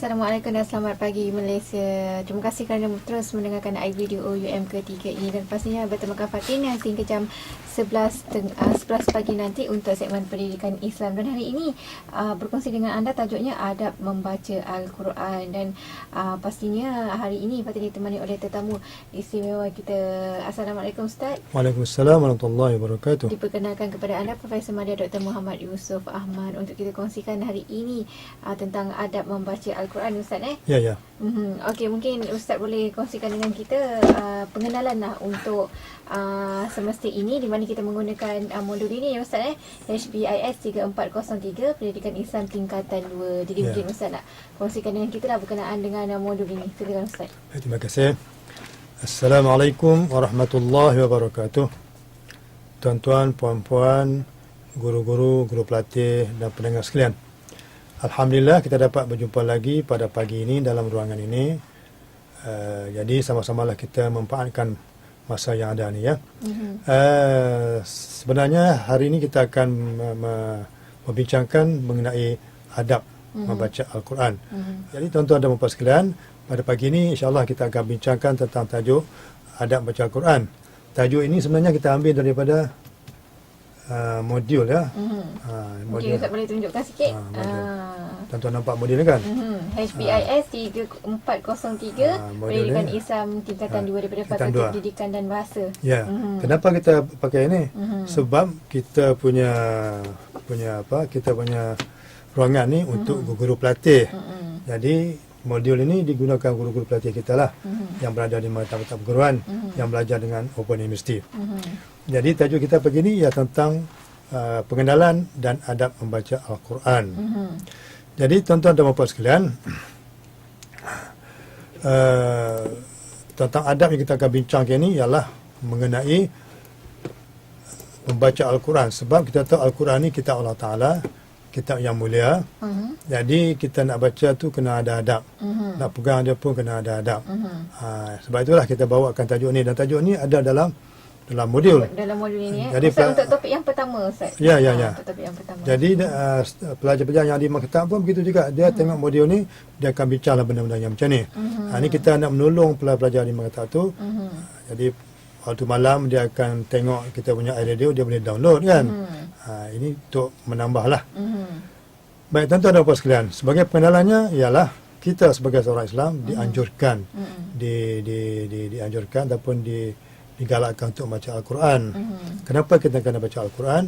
Assalamualaikum dan selamat pagi Malaysia. Terima kasih kerana terus mendengarkan iVideo UM ketiga ini, dan pastinya bertemakan Fatin yang sehingga jam 11 pagi nanti untuk segmen pendidikan Islam. Dan hari ini berkongsi dengan anda tajuknya adab membaca Al-Quran, dan pastinya hari ini Fatin ditemani oleh tetamu istimewa kita. Assalamualaikum Ustaz. Waalaikumsalam warahmatullahi wabarakatuh. Diperkenalkan kepada anda Profesor Madya Dr. Muhammad Yusof Ahmad untuk kita kongsikan hari ini tentang adab membaca Al-Quran, Ustaz. Ya. Okey, mungkin Ustaz boleh kongsikan dengan kita pengenalan lah untuk semester ini, di mana kita menggunakan modul ini ya Ustaz, HBIS 3403 Pendidikan Islam Tingkatan 2. Jadi mungkin Ustaz nak kongsikan dengan kita lah berkenaan dengan modul ini. Silakan Ustaz. Terima kasih. Assalamualaikum warahmatullahi wabarakatuh. Tuan-tuan, puan-puan, guru-guru, guru pelatih dan pendengar sekalian. Alhamdulillah kita dapat berjumpa lagi pada pagi ini dalam ruangan ini. Jadi sama-samalah kita memanfaatkan masa yang ada ni ya. Sebenarnya hari ini kita akan membincangkan mengenai adab membaca Al-Quran. Jadi tuan-tuan dan puan sekalian, pada pagi ini insya-Allah kita akan bincangkan tentang tajuk adab membaca Al-Quran. Tajuk ini sebenarnya kita ambil daripada modul ya. Mungkin Ustaz boleh tunjukkan sikit. Tuan-tuan nampak modul ni kan? HBIS 3403 Pendidikan Islam Tingkatan 2 daripada Fakulti Pendidikan dan Bahasa. Ya. Kenapa kita pakai ini? Sebab kita punya ruangan ni untuk guru pelatih. Jadi modul ini digunakan guru-guru pelatih kita lah yang berada di maktab-maktab perguruan yang belajar dengan Open University. Jadi tajuk kita pagi ini ia tentang pengenalan dan adab membaca Al-Quran. Jadi tuan-tuan dan puan sekalian, tentang adab yang kita akan bincangkan ini ialah mengenai membaca Al-Quran. Sebab kita tahu Al-Quran ini kitab Allah Ta'ala, kitab yang mulia. Jadi kita nak baca tu kena ada adab. Nak pegang dia pun kena ada adab. Sebab itulah kita bawakan tajuk ni, dan tajuk ni ada dalam modul. Dalam modul ini Jadi Ustaz, untuk topik yang pertama Ustaz. Ya. Untuk topik yang pertama. Jadi pelajar-pelajar yang di maktab pun begitu juga. Dia tengok modul ni, dia akan bincanglah benda-benda yang macam ni. Ini kita nak menolong pelajar di maktab tu. Jadi waktu malam dia akan tengok kita punya iRadio, dia boleh download kan. Ini untuk menambahlah. Baik tuan-tuan dan puan sekalian, sebagai pengenalannya ialah kita sebagai seorang Islam dianjurkan dianjurkan ataupun digalakkan untuk membaca Al-Quran. Kenapa kita kena baca Al-Quran?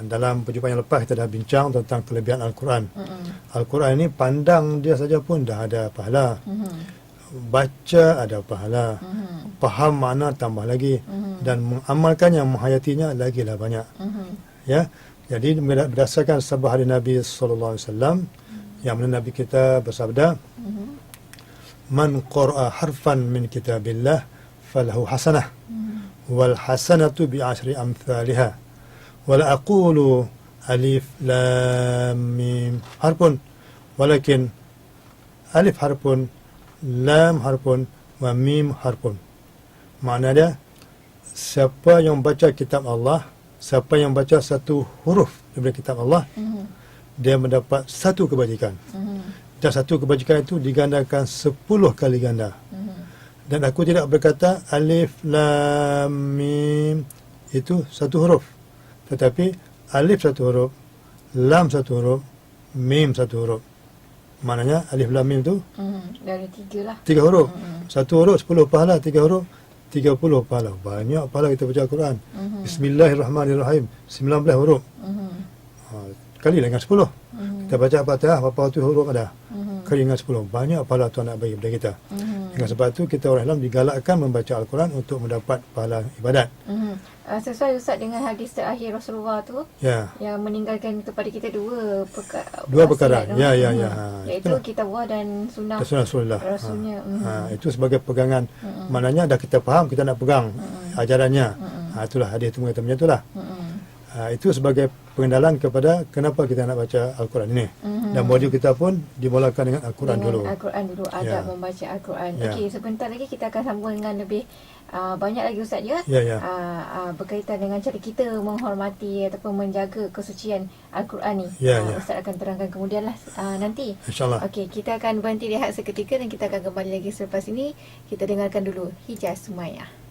Dalam perjumpaan yang lepas kita dah bincang tentang kelebihan Al-Quran. Al-Quran ini pandang dia saja pun dah ada pahala. Baca ada pahala. Faham makna tambah lagi. Dan mengamalkannya, menghayatinya lagilah banyak. Ya. Jadi berdasarkan sabda hadis Nabi SAW, yang mana Nabi kita bersabda, "Man qara'a harfan min kitabillah falahu hasanah wal hasanatu bi ashri amthaliha wa la aqulu alif lam mim harfun walakin alif harfun lam harfun wa mim harfun." Makna dia, siapa yang baca kitab Allah, siapa yang baca satu huruf daripada kitab Allah, dia mendapat satu kebajikan. Dan satu kebajikan itu digandakan 10 kali ganda. Dan aku tidak berkata alif lam mim itu satu huruf, tetapi alif satu huruf, lam satu huruf, mim satu huruf. Maknanya alif lam mim itu dari 3 lah. 3 huruf. Satu huruf 10 pahala, 3 huruf 30 pahala. Banyak pahala kita baca Al-Quran. Bismillahirrahmanirrahim 19 huruf. Kali dengan 10. Kita baca Al-Fatihah berapa tu huruf ada. Kali dengan 10. Banyak pahala Tuhan nak bagi kepada kita. Dengan sebab itu kita orang Islam digalakkan membaca Al-Quran untuk mendapat pahala ibadat. Sesuai Ustaz dengan hadis terakhir Rasulullah tu, yang meninggalkan kepada kita dua perkara. Ya. Iaitu kitabullah dan sunnah Rasulullah. Rasulnya. Itu sebagai pegangan. Maknanya dah kita faham, kita nak pegang ajarannya. Itulah hadis itu mengatakan macam itulah. Itu sebagai pengenalan kepada kenapa kita nak baca Al-Quran ini. Dan modul kita pun dimulakan dengan Al-Quran dulu. Al-Quran dulu, adab membaca Al-Quran. Okey, sebentar lagi kita akan sambung dengan lebih banyak lagi Ustaz ya. Berkaitan dengan cara kita menghormati ataupun menjaga kesucian Al-Quran ni. Ustaz akan terangkan kemudian lah nanti. InsyaAllah. Okey, kita akan berhenti lihat seketika dan kita akan kembali lagi selepas ini. Kita dengarkan dulu Hijaz Sumayyah.